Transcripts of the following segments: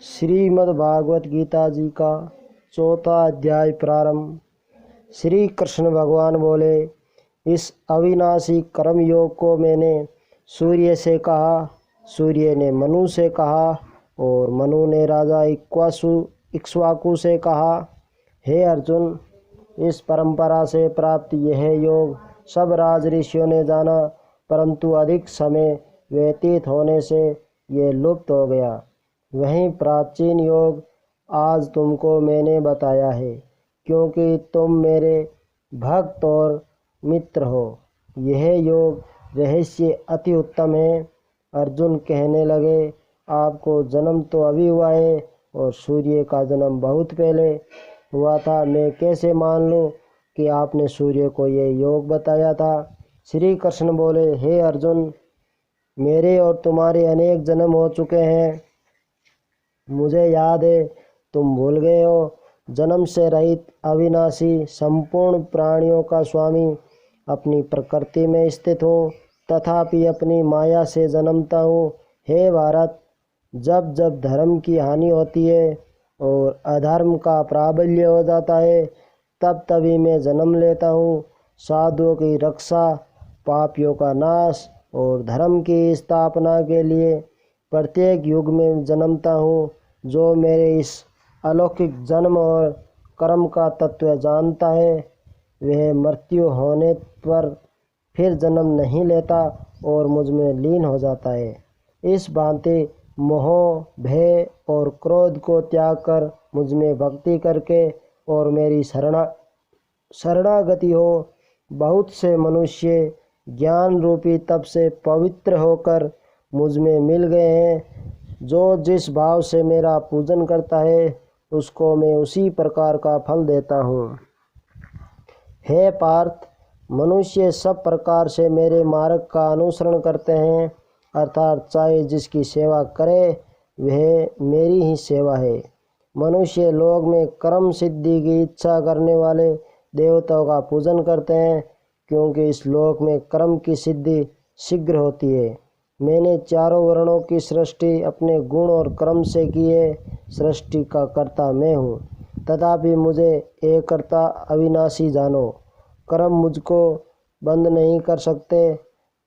श्रीमद् भागवत गीता जी का 4वां अध्याय प्रारंभ। श्री कृष्ण भगवान बोले, इस अविनाशी कर्म योग को मैंने सूर्य से कहा, सूर्य ने मनु से कहा और मनु ने राजा इक्ष्वाकु से कहा। हे अर्जुन, इस परंपरा से प्राप्त यह योग सब राज ऋषियों ने जाना, परंतु अधिक समय व्यतीत होने से ये लुप्त हो गया। वही प्राचीन योग आज तुमको मैंने बताया है, क्योंकि तुम मेरे भक्त और मित्र हो। यह योग रहस्य अति उत्तम है। अर्जुन कहने लगे, आपको जन्म तो अभी हुआ है और सूर्य का जन्म बहुत पहले हुआ था। मैं कैसे मान लूँ कि आपने सूर्य को यह योग बताया था। श्री कृष्ण बोले, हे अर्जुन, मेरे और तुम्हारे अनेक जन्म हो चुके हैं। मुझे याद है, तुम भूल गए हो। जन्म से रहित अविनाशी संपूर्ण प्राणियों का स्वामी अपनी प्रकृति में स्थित हूँ, तथापि अपनी माया से जन्मता हूँ। हे भारत, जब जब धर्म की हानि होती है और अधर्म का प्राबल्य हो जाता है, तब तभी मैं जन्म लेता हूँ। साधुओं की रक्षा, पापियों का नाश और धर्म की स्थापना के लिए प्रत्येक युग में जन्मता हूँ। जो मेरे इस अलौकिक जन्म और कर्म का तत्व जानता है, वह मृत्यु होने पर फिर जन्म नहीं लेता और मुझ में लीन हो जाता है। इस भांति मोह, भय और क्रोध को त्याग कर मुझ में भक्ति करके और मेरी शरणागति हो। बहुत से मनुष्य ज्ञान रूपी तप से पवित्र होकर मुझ में मिल गए हैं। जो जिस भाव से मेरा पूजन करता है, उसको मैं उसी प्रकार का फल देता हूँ। हे पार्थ, मनुष्य सब प्रकार से मेरे मार्ग का अनुसरण करते हैं, अर्थात चाहे जिसकी सेवा करे वह मेरी ही सेवा है। मनुष्य लोग में कर्म सिद्धि की इच्छा करने वाले देवताओं का पूजन करते हैं, क्योंकि इस लोक में कर्म की सिद्धि शीघ्र होती है। मैंने चारों वर्णों की सृष्टि अपने गुण और कर्म से की है। सृष्टि का कर्ता मैं हूँ, तथापि मुझे एक कर्ता अविनाशी जानो। कर्म मुझको बंद नहीं कर सकते,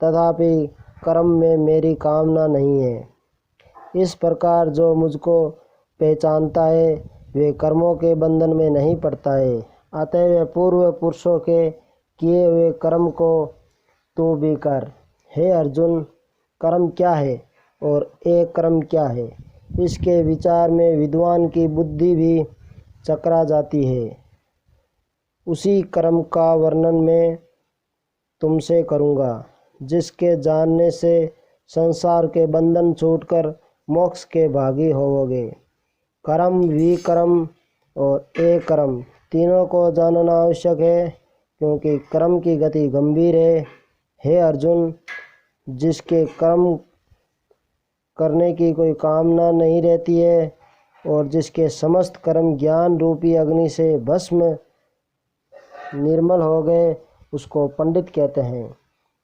तथापि कर्म में मेरी कामना नहीं है। इस प्रकार जो मुझको पहचानता है, वे कर्मों के बंधन में नहीं पड़ता है। अतएव पूर्व पुरुषों के किए हुए कर्म को तू भी कर। हे अर्जुन, कर्म क्या है और एक कर्म क्या है, इसके विचार में विद्वान की बुद्धि भी चकरा जाती है। उसी कर्म का वर्णन मैं तुमसे करूँगा, जिसके जानने से संसार के बंधन छूटकर मोक्ष के भागी होवोगे। कर्म, विकर्म और एक कर्म तीनों को जानना आवश्यक है, क्योंकि कर्म की गति गंभीर है। हे अर्जुन, जिसके कर्म करने की कोई कामना नहीं रहती है और जिसके समस्त कर्म ज्ञान रूपी अग्नि से भस्म निर्मल हो गए, उसको पंडित कहते हैं।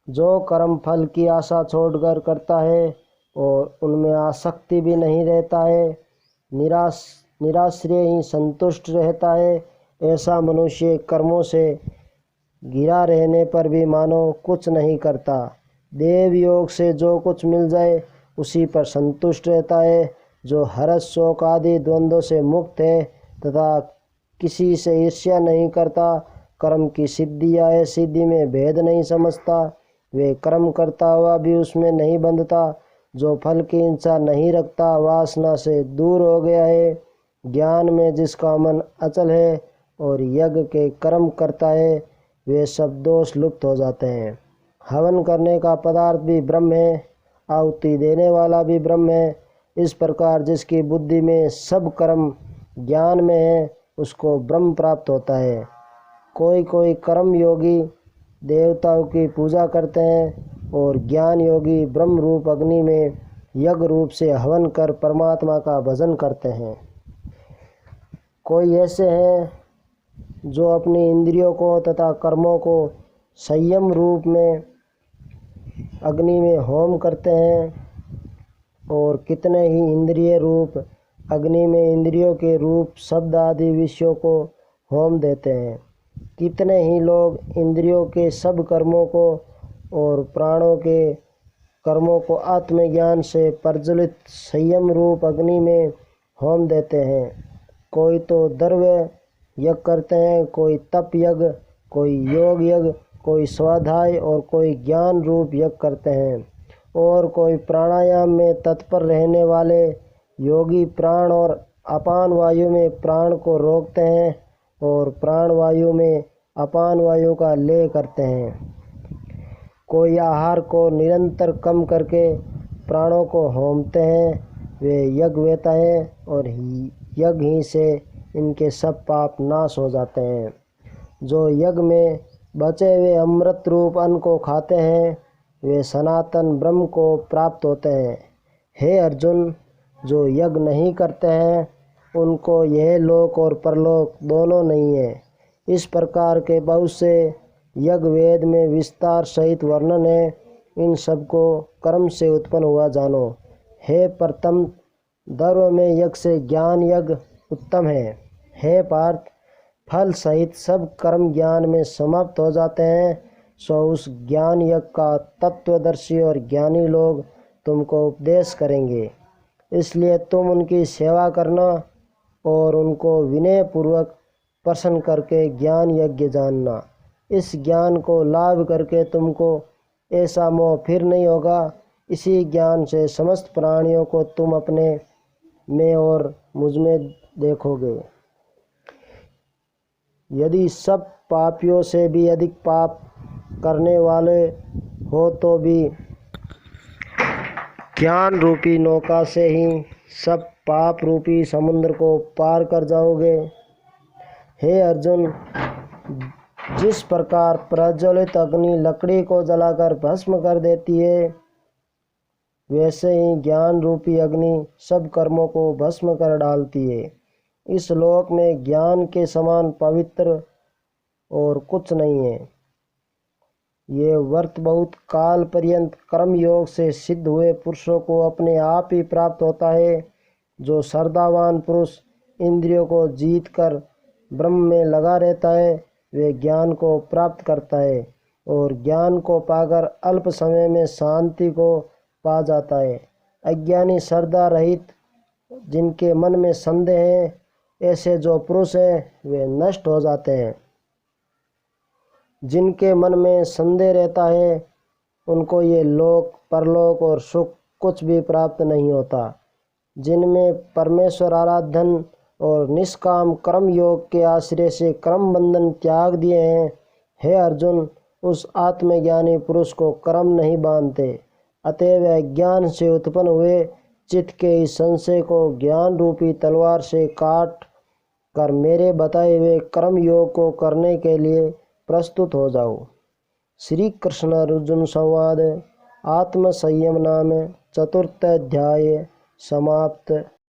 जो कर्म फल की आशा छोड़कर करता है और उनमें आसक्ति भी नहीं रहता है, निराश्रय ही संतुष्ट रहता है, ऐसा मनुष्य कर्मों से घिरा रहने पर भी मानो कुछ नहीं करता। देव योग से जो कुछ मिल जाए उसी पर संतुष्ट रहता है। जो हर्ष, शोक आदि द्वंद्वों से मुक्त है तथा किसी से ईर्ष्या नहीं करता, कर्म की सिद्धि या असिद्धि में भेद नहीं समझता, वे कर्म करता हुआ भी उसमें नहीं बंधता। जो फल की इच्छा नहीं रखता, वासना से दूर हो गया है। ज्ञान में जिसका मन अचल है और यज्ञ के कर्म करता है, वे सब दोष लुप्त हो जाते हैं। हवन करने का पदार्थ भी ब्रह्म है, आहुति देने वाला भी ब्रह्म है। इस प्रकार जिसकी बुद्धि में सब कर्म ज्ञान में है, उसको ब्रह्म प्राप्त होता है। कोई कोई कर्म योगी देवताओं की पूजा करते हैं और ज्ञान योगी ब्रह्म रूप अग्नि में यज्ञ रूप से हवन कर परमात्मा का भजन करते हैं। कोई ऐसे हैं जो अपनी इंद्रियों को तथा कर्मों को संयम रूप में अग्नि में होम करते हैं और कितने ही इंद्रिय रूप अग्नि में इंद्रियों के रूप शब्द आदि विषयों को होम देते हैं। कितने ही लोग इंद्रियों के सब कर्मों को और प्राणों के कर्मों को आत्मज्ञान से प्रज्वलित संयम रूप अग्नि में होम देते हैं। कोई तो द्रव्य यज्ञ करते हैं, कोई तप यज्ञ, कोई योग यज्ञ, कोई स्वाध्याय और कोई ज्ञान रूप यज्ञ करते हैं। और कोई प्राणायाम में तत्पर रहने वाले योगी प्राण और अपान वायु में प्राण को रोकते हैं और प्राण वायु में अपान वायु का लय करते हैं। कोई आहार को निरंतर कम करके प्राणों को होमते हैं, वे यज्ञ वेता हैं और यज्ञ ही से इनके सब पाप नाश हो जाते हैं। जो यज्ञ में बचे हुए अमृत रूप अन्न को खाते हैं, वे सनातन ब्रह्म को प्राप्त होते हैं। हे अर्जुन, जो यज्ञ नहीं करते हैं उनको यह लोक और परलोक दोनों नहीं है। इस प्रकार के बहुत से यज्ञ वेद में विस्तार सहित वर्णन है। इन सबको कर्म से उत्पन्न हुआ जानो। हे प्रथम, धर्म में यज्ञ से ज्ञान यज्ञ उत्तम है। हे पार्थ, फल सहित सब कर्म ज्ञान में समाप्त हो जाते हैं, सो उस ज्ञान यज्ञ का तत्वदर्शी और ज्ञानी लोग तुमको उपदेश करेंगे। इसलिए तुम उनकी सेवा करना और उनको विनय पूर्वक प्रसन्न करके ज्ञान यज्ञ जानना। इस ज्ञान को लाभ करके तुमको ऐसा मोह फिर नहीं होगा। इसी ज्ञान से समस्त प्राणियों को तुम अपने में और मुझ में देखोगे। यदि सब पापियों से भी अधिक पाप करने वाले हो तो भी ज्ञान रूपी नौका से ही सब पाप रूपी समुद्र को पार कर जाओगे। हे अर्जुन, जिस प्रकार प्रज्वलित अग्नि लकड़ी को जलाकर भस्म कर देती है, वैसे ही ज्ञान रूपी अग्नि सब कर्मों को भस्म कर डालती है। इस लोक में ज्ञान के समान पवित्र और कुछ नहीं है। ये वर्त बहुत काल पर्यंत कर्म योग से सिद्ध हुए पुरुषों को अपने आप ही प्राप्त होता है। जो श्रद्धावान पुरुष इंद्रियों को जीत कर ब्रह्म में लगा रहता है, वे ज्ञान को प्राप्त करता है और ज्ञान को पाकर अल्प समय में शांति को पा जाता है। अज्ञानी श्रद्धा रहित जिनके मन में संदेह है, ऐसे जो पुरुष हैं वे नष्ट हो जाते हैं। जिनके मन में संदेह रहता है उनको ये लोक परलोक और सुख कुछ भी प्राप्त नहीं होता। जिनमें परमेश्वर आराधन और निष्काम कर्म योग के आश्रय से कर्म बंधन त्याग दिए हैं, हे अर्जुन, उस आत्मज्ञानी पुरुष को कर्म नहीं बांधते। अतएव ज्ञान से उत्पन्न हुए चित्त के इस संशय को ज्ञान रूपी तलवार से काट कर मेरे बताए हुए कर्म योग को करने के लिए प्रस्तुत हो जाओ। श्री कृष्ण अर्जुन संवाद आत्म संयम नाम चतुर्थ अध्याय समाप्त।